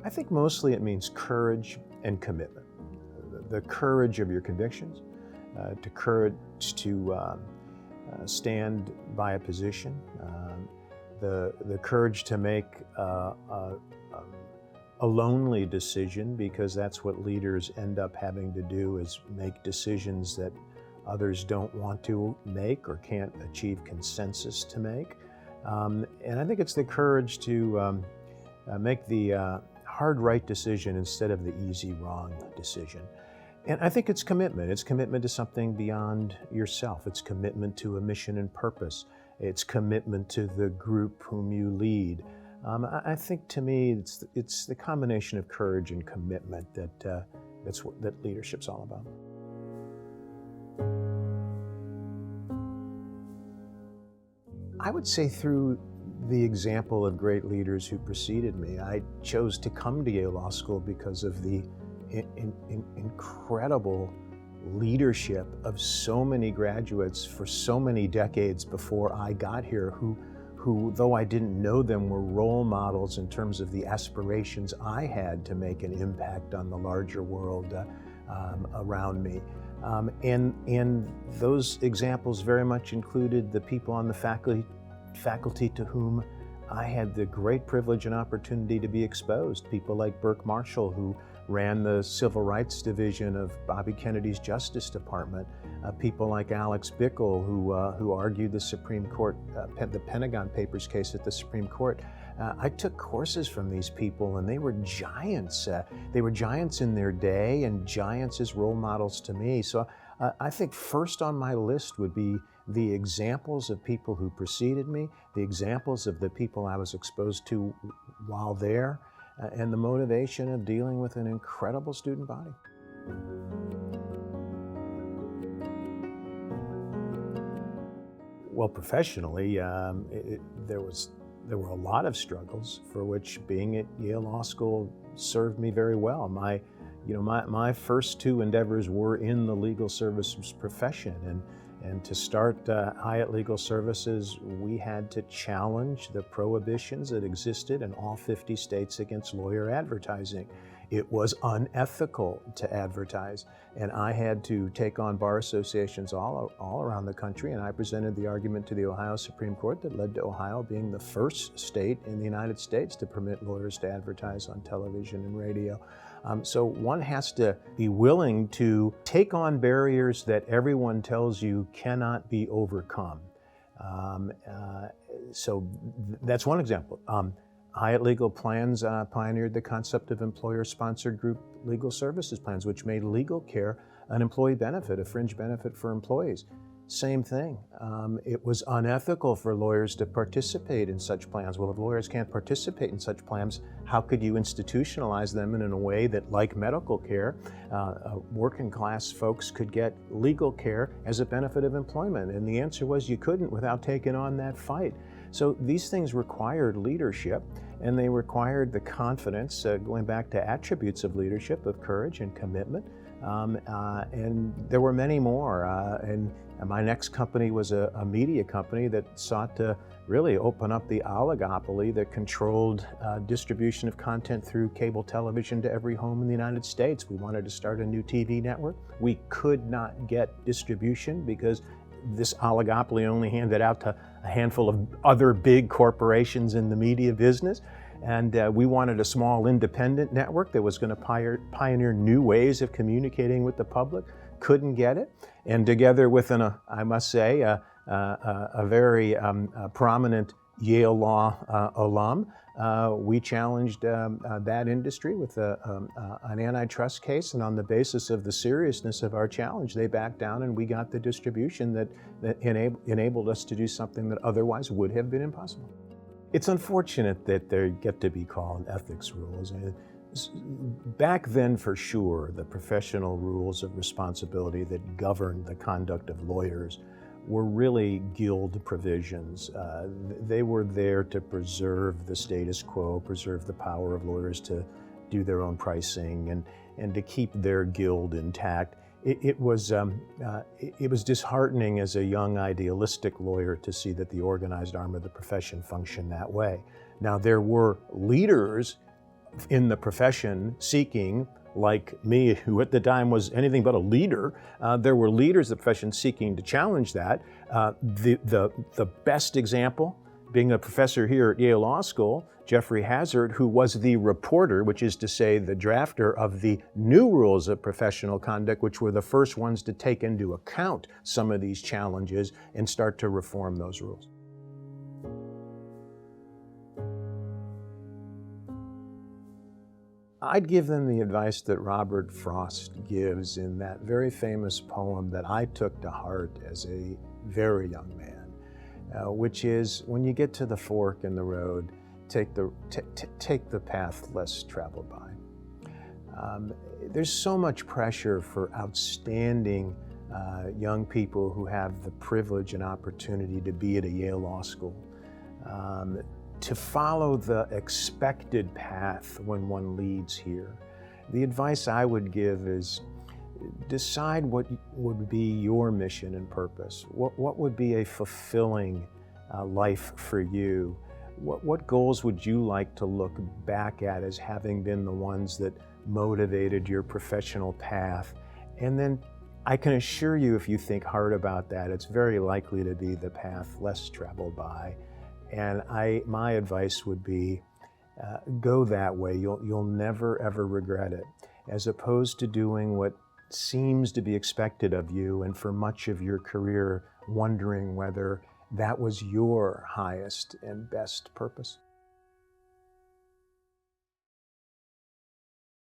I think mostly it means courage and commitment. The courage of your convictions, to courage to stand by a position, the courage to make a lonely decision, because that's what leaders end up having to do, is make decisions that others don't want to make or can't achieve consensus to make. And I think it's the courage to make the hard right decision instead of the easy wrong decision. And I think it's commitment. It's commitment to something beyond yourself. It's commitment to a mission and purpose. It's commitment to the group whom you lead. I think, to me, it's the combination of courage and commitment that leadership's all about. I would say through the example of great leaders who preceded me. I chose to come to Yale Law School because of the incredible leadership of so many graduates for so many decades before I got here, who, though I didn't know them, were role models in terms of the aspirations I had to make an impact on the larger world around me. And those examples very much included the people on the faculty to whom I had the great privilege and opportunity to be exposed. People like Burke Marshall, who ran the Civil Rights Division of Bobby Kennedy's Justice Department. People like Alex Bickel, who argued the Supreme Court, the Pentagon Papers case at the Supreme Court. I took courses from these people, and they were giants. They were giants in their day and giants as role models to me. So I think first on my list would be the examples of people who preceded me, the examples of the people I was exposed to while there, and the motivation of dealing with an incredible student body. Well, professionally, there were a lot of struggles for which being at Yale Law School served me very well. My first two endeavors were in the legal services profession, and to start Hyatt Legal Services, we had to challenge the prohibitions that existed in all 50 states against lawyer advertising. It was unethical to advertise, and I had to take on bar associations all around the country, and I presented the argument to the Ohio Supreme Court that led to Ohio being the first state in the United States to permit lawyers to advertise on television and radio. So one has to be willing to take on barriers that everyone tells you cannot be overcome. So that's one example. Hyatt Legal Plans pioneered the concept of employer-sponsored group legal services plans, which made legal care an employee benefit, a fringe benefit for employees. Same thing. It was unethical for lawyers to participate in such plans. Well, if lawyers can't participate in such plans, how could you institutionalize them in a way that, like medical care, working class folks could get legal care as a benefit of employment? And the answer was you couldn't without taking on that fight. So these things required leadership, and they required the confidence, going back to attributes of leadership, of courage and commitment. And there were many more. And my next company was a media company that sought to really open up the oligopoly that controlled distribution of content through cable television to every home in the United States. We wanted to start a new TV network. We could not get distribution because this oligopoly only handed out to a handful of other big corporations in the media business. And we wanted a small independent network that was going to pioneer new ways of communicating with the public. Couldn't get it. And together with I must say, a very prominent Yale Law alum, we challenged that industry with an antitrust case, and on the basis of the seriousness of our challenge, they backed down, and we got the distribution that enabled us to do something that otherwise would have been impossible. It's unfortunate that there get to be called ethics rules. Back then, for sure, the professional rules of responsibility that governed the conduct of lawyers were really guild provisions. They were there to preserve the status quo, preserve the power of lawyers to do their own pricing, and to keep their guild intact. It was disheartening as a young idealistic lawyer to see that the organized arm of the profession functioned that way. Now, there were leaders in the profession seeking, like me, who at the time was anything but a leader. There were leaders of the profession seeking to challenge that. The best example being a professor here at Yale Law School, Jeffrey Hazard, who was the reporter, which is to say the drafter of the new rules of professional conduct, which were the first ones to take into account some of these challenges and start to reform those rules. I'd give them the advice that Robert Frost gives in that very famous poem that I took to heart as a very young man, which is, when you get to the fork in the road, take the path less traveled by. There's so much pressure for outstanding young people who have the privilege and opportunity to be at a Yale Law School, to follow the expected path when one leads here. The advice I would give is decide what would be your mission and purpose. What would be a fulfilling life for you? What goals would you like to look back at as having been the ones that motivated your professional path? And then I can assure you, if you think hard about that, it's very likely to be the path less traveled by. And my advice would be, go that way. You'll never ever regret it, as opposed to doing what seems to be expected of you, and for much of your career wondering whether that was your highest and best purpose.